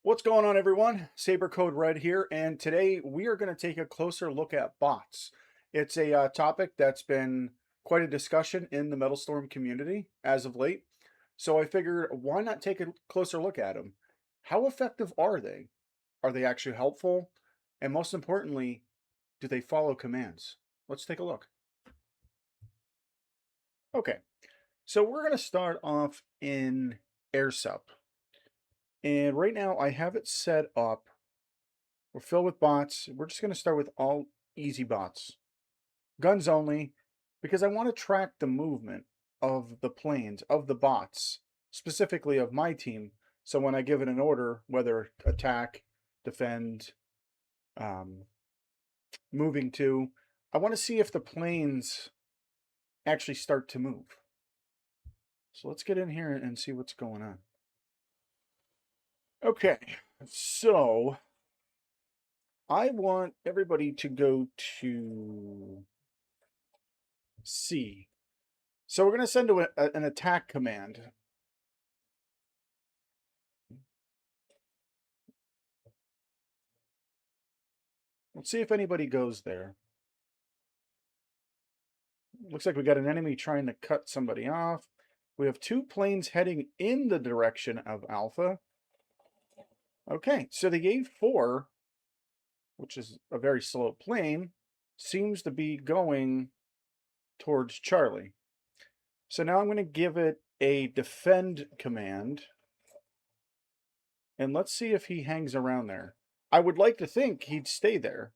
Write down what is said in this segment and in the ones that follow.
What's going on, everyone? Saber Code Red here, and today we are going to take a closer look at bots. It's a topic that's been quite a discussion in the Metalstorm community as of late. So I figured, why not take a closer look at them? How effective are they? Are they actually helpful? And most importantly, do they follow commands? Let's take a look. Okay, so we're going to start off in Airsub. And right now I have it set up. We're filled with bots. We're just going to start with all easy bots. Guns only, because I want to track the movement of the planes, of the bots, specifically of my team. So when I give it an order, whether attack, defend, um, moving to, I want to see if the planes actually start to move. So let's get in here and see what's going on. Okay, so I want everybody to go to C. So we're going to send an attack command. Let's see if anybody goes there. Looks like we got an enemy trying to cut somebody off. We have two planes heading in the direction of Alpha. Okay, so the A4, which is a very slow plane, seems to be going towards Charlie. So now I'm going to give it a defend command. And let's see if he hangs around there. I would like to think he'd stay there,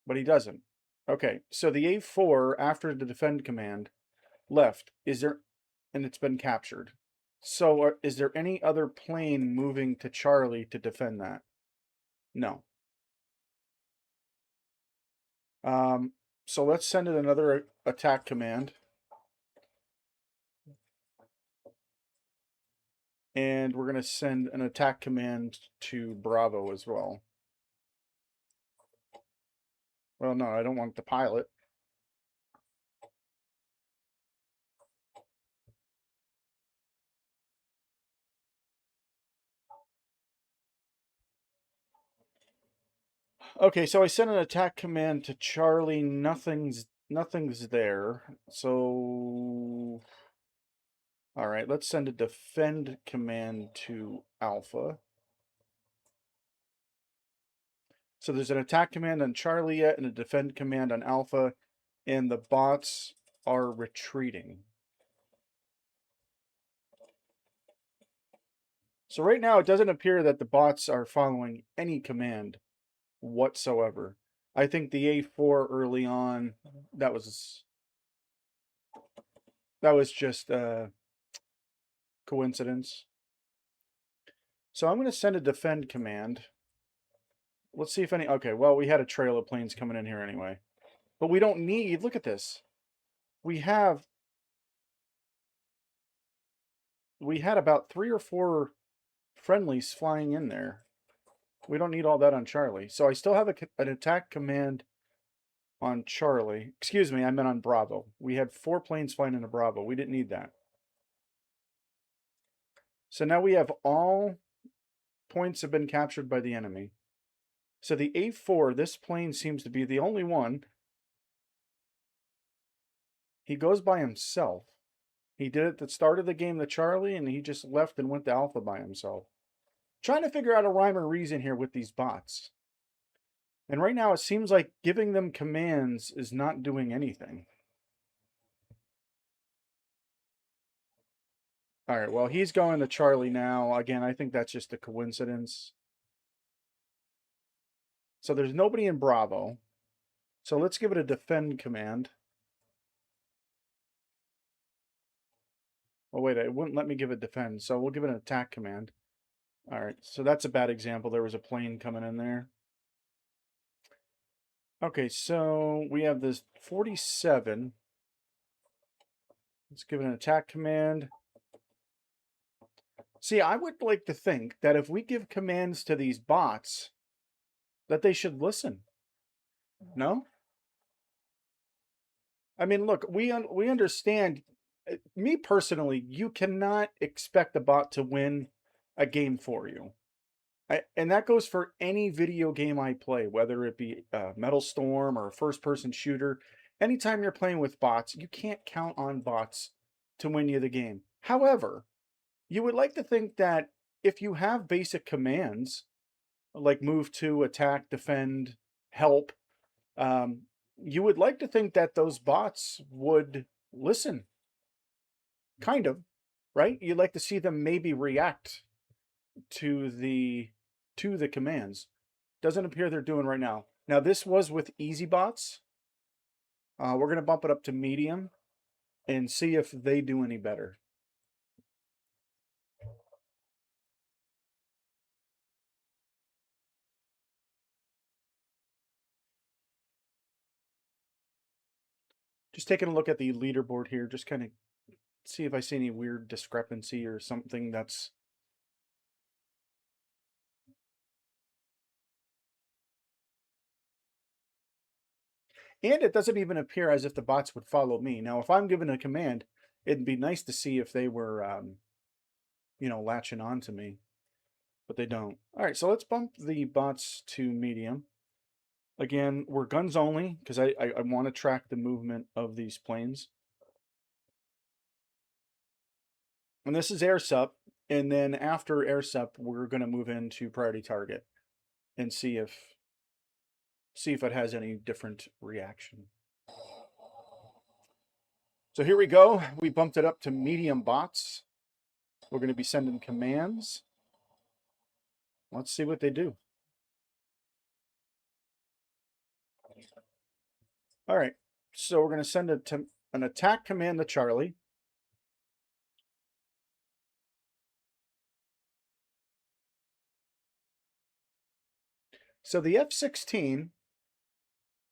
but he doesn't. Okay, so the A4 after the defend command left. Is there, and it's been captured. So is there any other plane moving to Charlie to defend that? No. So let's send it another attack command. And we're going to send an attack command to Bravo as well. Well, no, I don't want the pilot. Okay, so I sent an attack command to Charlie. Nothing's there. So all right, let's send a defend command to Alpha. So there's an attack command on Charlie yet and a defend command on Alpha, and the bots are retreating. So right now it doesn't appear that the bots are following any command whatsoever. I think the A4 early on, that was just a coincidence. So I'm going to send a defend command. Let's see if any, okay, well, we had a trail of planes coming in here anyway. But we don't need, look at this. We had about 3 or 4 friendlies flying in there. We don't need all that on Charlie. So I still have an attack command on Charlie. Excuse me, I meant on Bravo. We had 4 planes flying into Bravo. We didn't need that. So now we have all points have been captured by the enemy. So the A4, this plane seems to be the only one. He goes by himself. He did it at the start of the game to Charlie, and he just left and went to Alpha by himself. Trying to figure out a rhyme or reason here with these bots. And right now it seems like giving them commands is not doing anything. All right, well, he's going to Charlie now. Again, I think that's just a coincidence. So there's nobody in Bravo. So let's give it a defend command. Oh, wait, it wouldn't let me give it defend. So we'll give it an attack command. All right, so that's a bad example. There was a plane coming in there. Okay, so we have this 47. Let's give it an attack command. See, I would like to think that if we give commands to these bots, that they should listen. No? I mean, look, we understand. Me personally, you cannot expect a bot to win a game for you. And that goes for any video game I play, whether it be Metalstorm or a first-person shooter. Anytime you're playing with bots, you can't count on bots to win you the game. However, you would like to think that if you have basic commands like move to, attack, defend, help, um, you would like to think that those bots would listen, kind of, right? You'd like to see them maybe react to the commands. Doesn't appear they're doing right now. Now this was with easy bots. We're gonna bump it up to medium and see if they do any better. Just taking a look at the leaderboard here, just kind of see if I see any weird discrepancy or something that's. And it doesn't even appear as if the bots would follow me. Now, if I'm given a command, it'd be nice to see if they were, latching on to me, but they don't. All right, so let's bump the bots to medium. Again, we're guns only because I want to track the movement of these planes. And this is Airsub. And then after Airsub, we're going to move into priority target and see if it has any different reaction. So here we go. We bumped it up to medium bots. We're going to be sending commands. Let's see what they do. All right. So we're going to send an attack command to Charlie. So the F-16,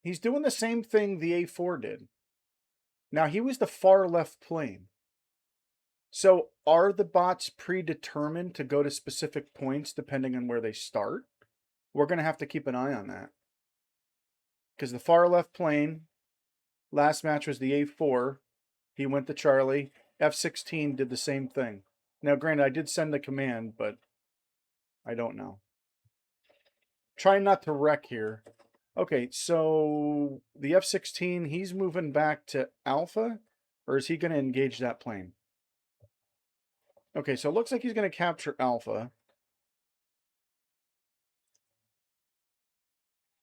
he's doing the same thing the A4 did. Now he was the far left plane. So are the bots predetermined to go to specific points depending on where they start? We're going to have to keep an eye on that. Because the far left plane, last match was the A4. He went to Charlie. F-16 did the same thing. Now, granted, I did send the command, but I don't know. Trying not to wreck here. Okay, so the F-16, he's moving back to Alpha, or is he going to engage that plane? Okay, so it looks like he's going to capture Alpha.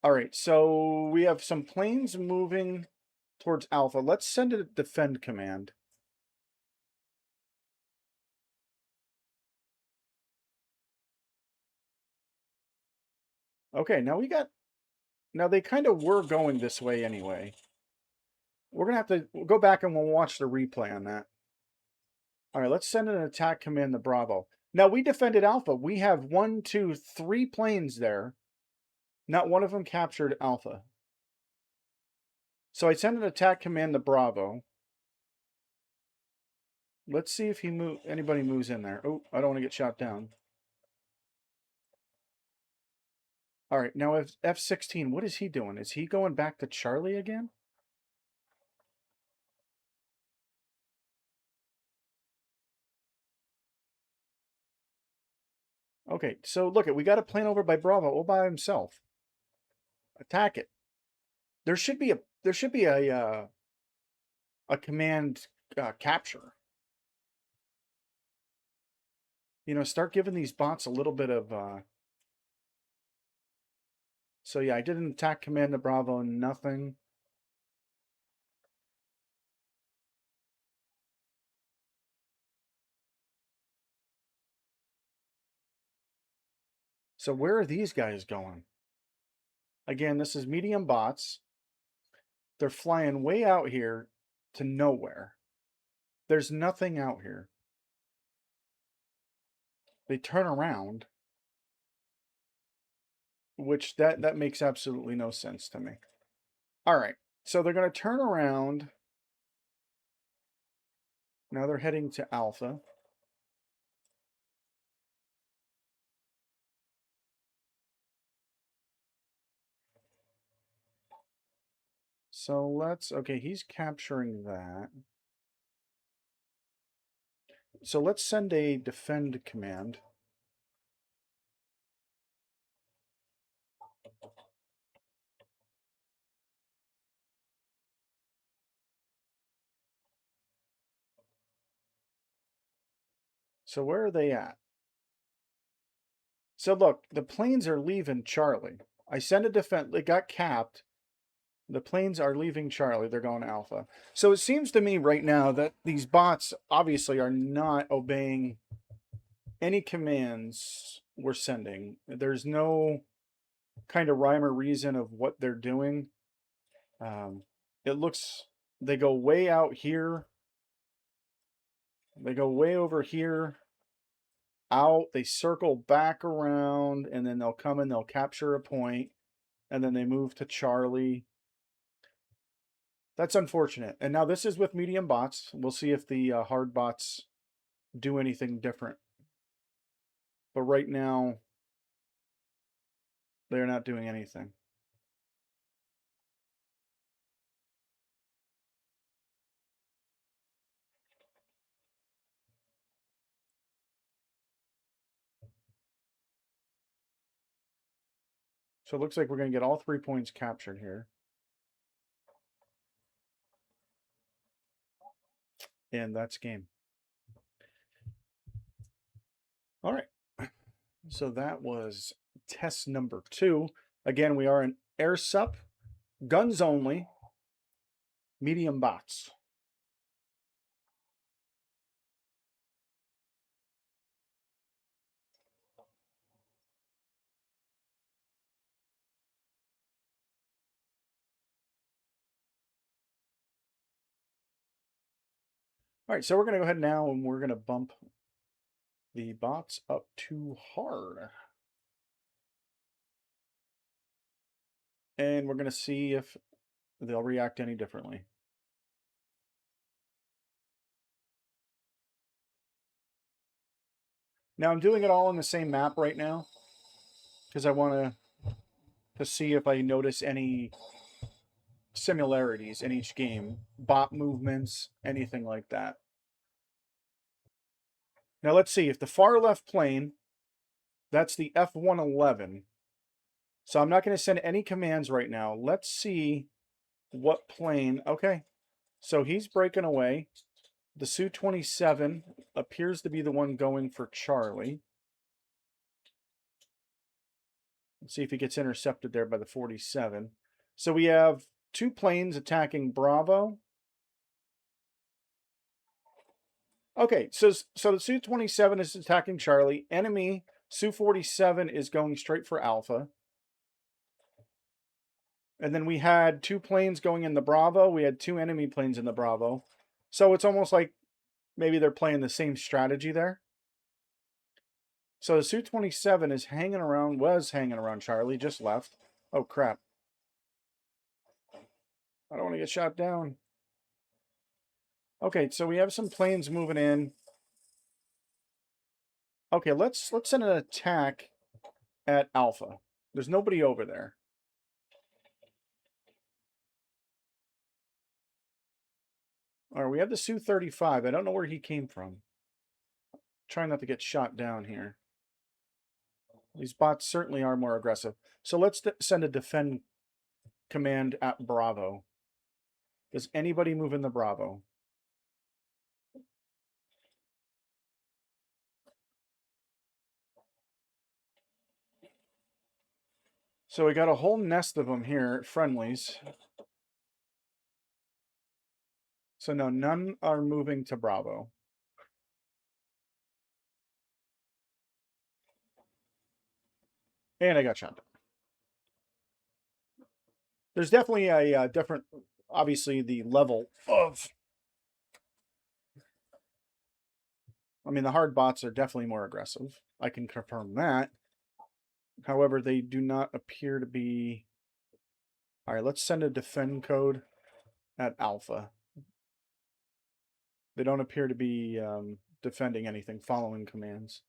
All right, so we have some planes moving towards Alpha. Let's send a defend command. Okay, now they kind of were going this way anyway. We're going to have to go back and we'll watch the replay on that. All right, let's send an attack command to Bravo. Now we defended Alpha. We have 1, 2, 3 planes there. Not one of them captured Alpha. So I send an attack command to Bravo. Let's see if anybody moves in there. Oh, I don't want to get shot down. All right, now F-16, what is he doing? Is he going back to Charlie again? Okay, so look, we got a plane over by Bravo all by himself. Attack it. There should be a command capture. Start giving these bots a little bit of. So yeah, I did an attack command to Bravo, nothing. So where are these guys going? Again, this is medium bots. They're flying way out here to nowhere. There's nothing out here. They turn around, which that makes absolutely no sense to me. All right, so they're going to turn around. Now they're heading to Alpha. So okay, he's capturing that. So let's send a defend command. So where are they at? So look, the planes are leaving Charlie. I sent a defense. It got capped. The planes are leaving Charlie. They're going Alpha. So it seems to me right now that these bots obviously are not obeying any commands we're sending. There's no kind of rhyme or reason of what they're doing. Um, it looks they go way out here. They go way over here, out. They circle back around, and then they'll come and they'll capture a point, and then they move to Charlie. That's unfortunate. And now this is with medium bots. We'll see if the hard bots do anything different. But right now, they're not doing anything. So it looks like we're going to get all 3 points captured here. And that's game. All right. So that was test number 2. Again, we are in Airsub, guns only, medium bots. All right, so we're going to go ahead now and we're going to bump the bots up to hard. And we're going to see if they'll react any differently. Now I'm doing it all on the same map right now because I want to see if I notice any similarities in each game, bot movements, anything like that. Now let's see if the far left plane, that's the F-111. So I'm not going to send any commands right now. Let's see what plane. Okay, so he's breaking away. The Su-27 appears to be the one going for Charlie. Let's see if he gets intercepted there by the 47. So we have 2 planes attacking Bravo. Okay, so the Su-27 is attacking Charlie. Enemy Su-47 is going straight for Alpha. And then we had 2 planes going in the Bravo. We had 2 enemy planes in the Bravo. So it's almost like maybe they're playing the same strategy there. So the Su-27 is was hanging around Charlie, just left. Oh, crap. I don't want to get shot down. Okay, so we have some planes moving in. Okay, let's send an attack at Alpha. There's nobody over there. All right, we have the Su-35. I don't know where he came from. Trying not to get shot down here. These bots certainly are more aggressive. So let's send a defend command at Bravo. Does anybody move in the Bravo? So we got a whole nest of them here, friendlies. So no, none are moving to Bravo. And I got shot down. There's definitely a different, obviously, the level of. I mean, the hard bots are definitely more aggressive. I can confirm that. However, they do not appear to be. All right, let's send a defend code at Alpha. They don't appear to be defending anything, following commands.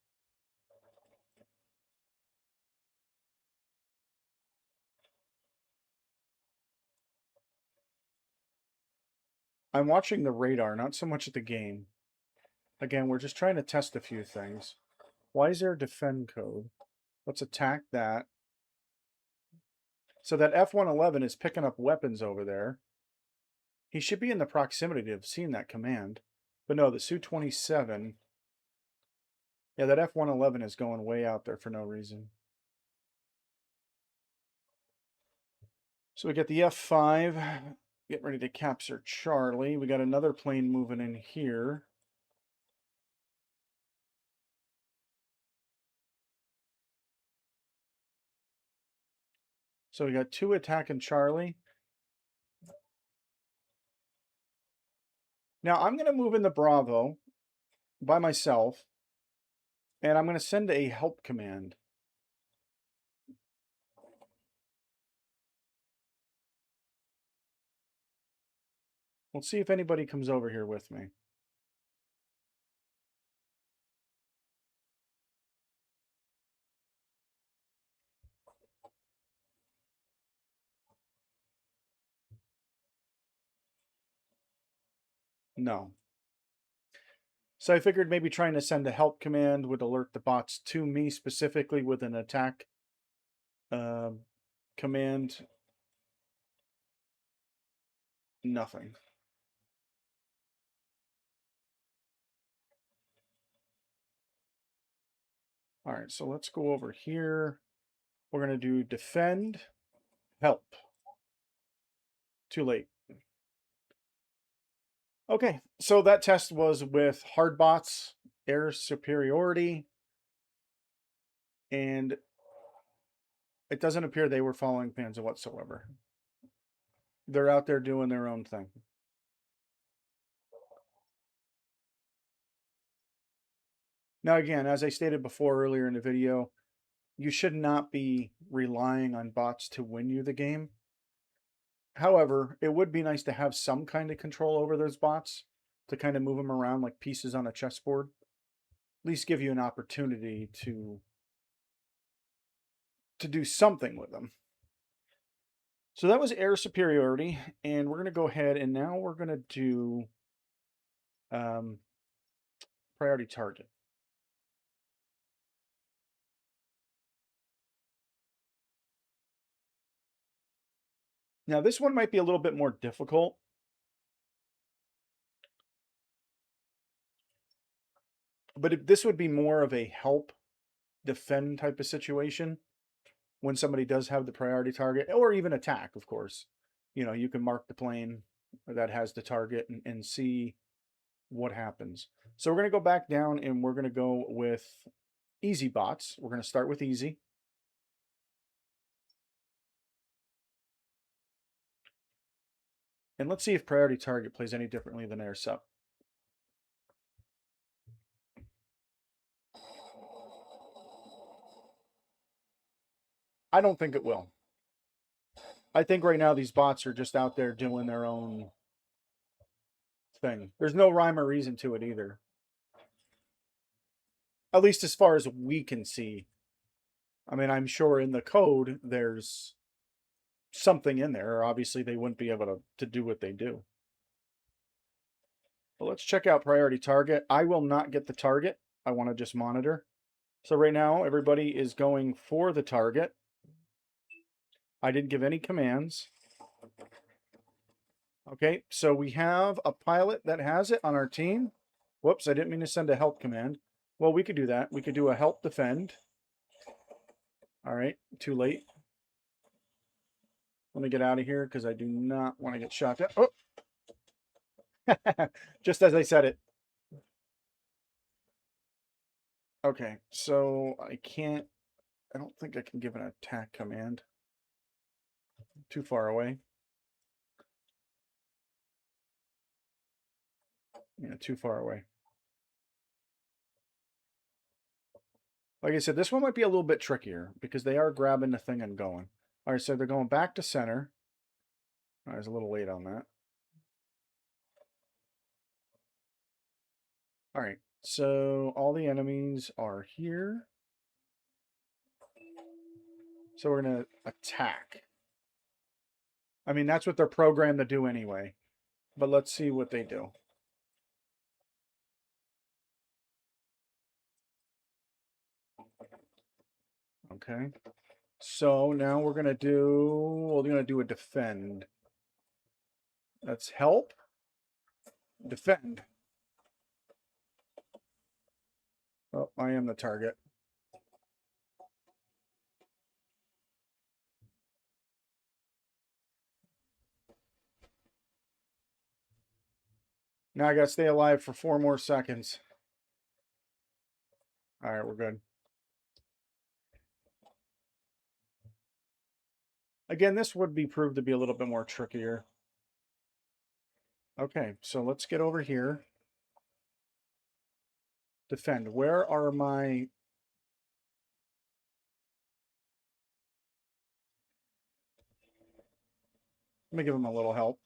I'm watching the radar, not so much at the game. Again, we're just trying to test a few things. Why is there a defend code? Let's attack that. So that F-111 is picking up weapons over there. He should be in the proximity to have seen that command. But no, the Su-27 Yeah, that F-111 is going way out there for no reason. So we get the F-5, getting ready to capture Charlie. We got another plane moving in here. So we got 2 attacking Charlie. Now I'm going to move in the Bravo by myself, and I'm going to send a help command. We'll see if anybody comes over here with me. No. So I figured maybe trying to send a help command would alert the bots to me specifically with an attack command. Nothing. All right, so let's go over here. We're going to do defend, help. Too late. Okay, so that test was with hard bots, air superiority, and it doesn't appear they were following Panzer whatsoever. They're out there doing their own thing. Now, again, as I stated before earlier in the video, you should not be relying on bots to win you the game. However, it would be nice to have some kind of control over those bots to kind of move them around like pieces on a chessboard. At least give you an opportunity to do something with them. So that was air superiority, and we're going to go ahead and now we're going to do priority target. Now this one might be a little bit more difficult. But this would be more of a help defend type of situation when somebody does have the priority target, or even attack, of course. You know, you can mark the plane that has the target and see what happens. So we're going to go back down and we're going to go with easy bots. We're going to start with easy. And let's see if priority target plays any differently than Airsub. I don't think it will. I think right now these bots are just out there doing their own thing. There's no rhyme or reason to it either. At least as far as we can see. I mean, I'm sure in the code there's something in there, or obviously they wouldn't be able to do what they do. But let's check out priority target. I will not get the target. I want to just monitor. So right now, everybody is going for the target. I didn't give any commands. Okay, so we have a pilot that has it on our team. Whoops, I didn't mean to send a help command. Well, we could do that. We could do a help defend. All right, too late. Let me get out of here because I do not want to get shot down. Oh, just as I said it. Okay, so I don't think I can give an attack command. Too far away. Yeah, too far away. Like I said, this one might be a little bit trickier because they are grabbing the thing and going. All right, so they're going back to center. I was a little late on that. All right, so all the enemies are here. So we're going to attack. I mean, that's what they're programmed to do anyway. But let's see what they do. Okay. So now we're going to do a defend. That's help. Defend. Oh, I am the target. Now I gotta stay alive for 4 more seconds. All right, we're good. Again, this would be proved to be a little bit more trickier. Okay, so let's get over here. Defend. Where are my... Let me give him a little help.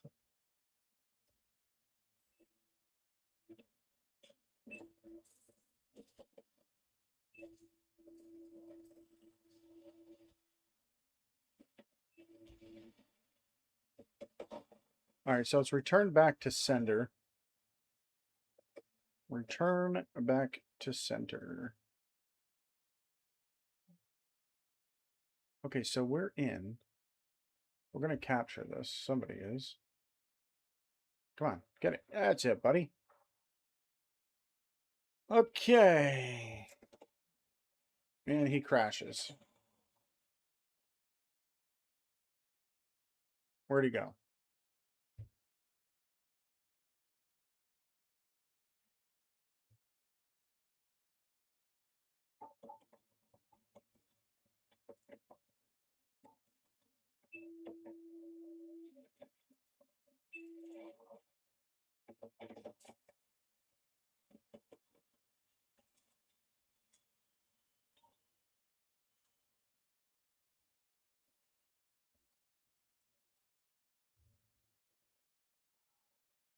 All right, so it's return back to sender. Return back to center. Okay, so we're in. We're going to capture this. Somebody is. Come on, get it. That's it, buddy. Okay. And he crashes. Where'd he go?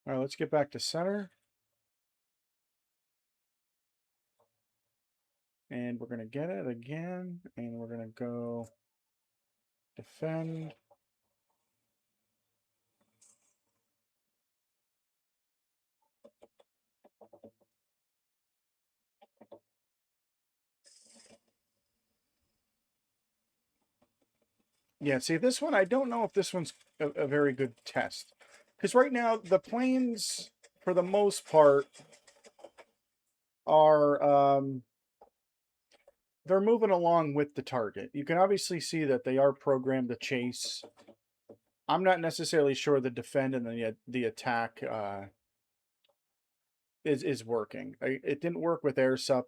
All right, let's get back to center. And we're going to get it again. And we're going to go defend. Yeah, see, this one, I don't know if this one's a very good test. Because right now, the planes, for the most part, are they're moving along with the target. You can obviously see that they are programmed to chase. I'm not necessarily sure the defend and the attack is working. It didn't work with Airsub.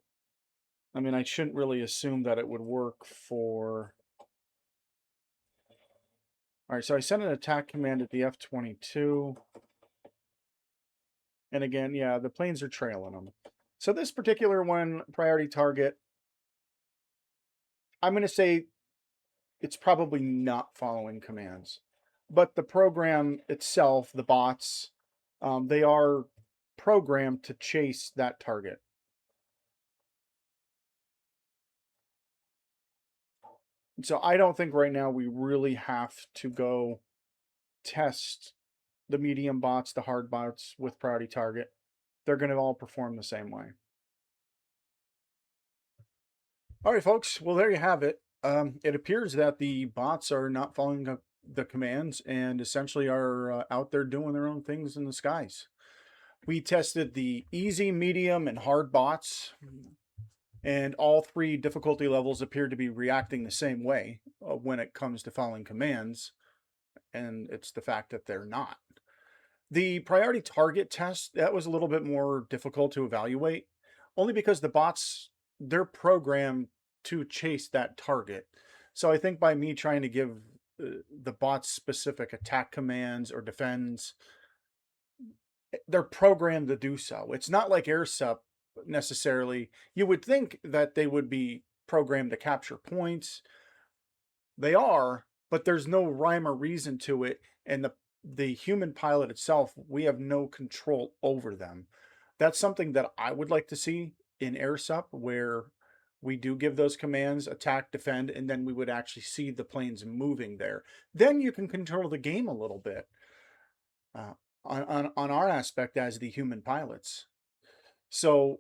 I mean, I shouldn't really assume that it would work for... All right, so I sent an attack command at the F-22. And again, yeah, the planes are trailing them. So this particular one, priority target, I'm going to say it's probably not following commands. But the program itself, the bots, they are programmed to chase that target. So I don't think right now we really have to go test the medium bots, the hard bots with priority target. They're going to all perform the same way. All right, folks. Well, there you have it. It appears that the bots are not following the commands and essentially are out there doing their own things in the skies. We tested the easy, medium, and hard bots, and all 3 difficulty levels appear to be reacting the same way when it comes to following commands, and it's the fact that they're not. The priority target test, that was a little bit more difficult to evaluate, only because the bots, they're programmed to chase that target. So I think by me trying to give the bots specific attack commands or defends, they're programmed to do so. It's not like Airsub necessarily. You would think that they would be programmed to capture points. They are, but there's no rhyme or reason to it. And the human pilot itself, we have no control over them. That's something that I would like to see in Airsub, where we do give those commands, attack, defend, and then we would actually see the planes moving there. Then you can control the game a little bit. Uh, on our aspect as the human pilots. So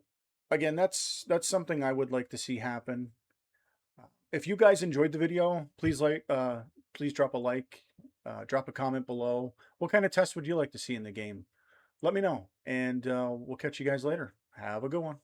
again, that's something I would like to see happen. If you guys enjoyed the video, please drop a like, drop a comment below. What kind of test would you like to see in the game? Let me know, and we'll catch you guys later. Have a good one.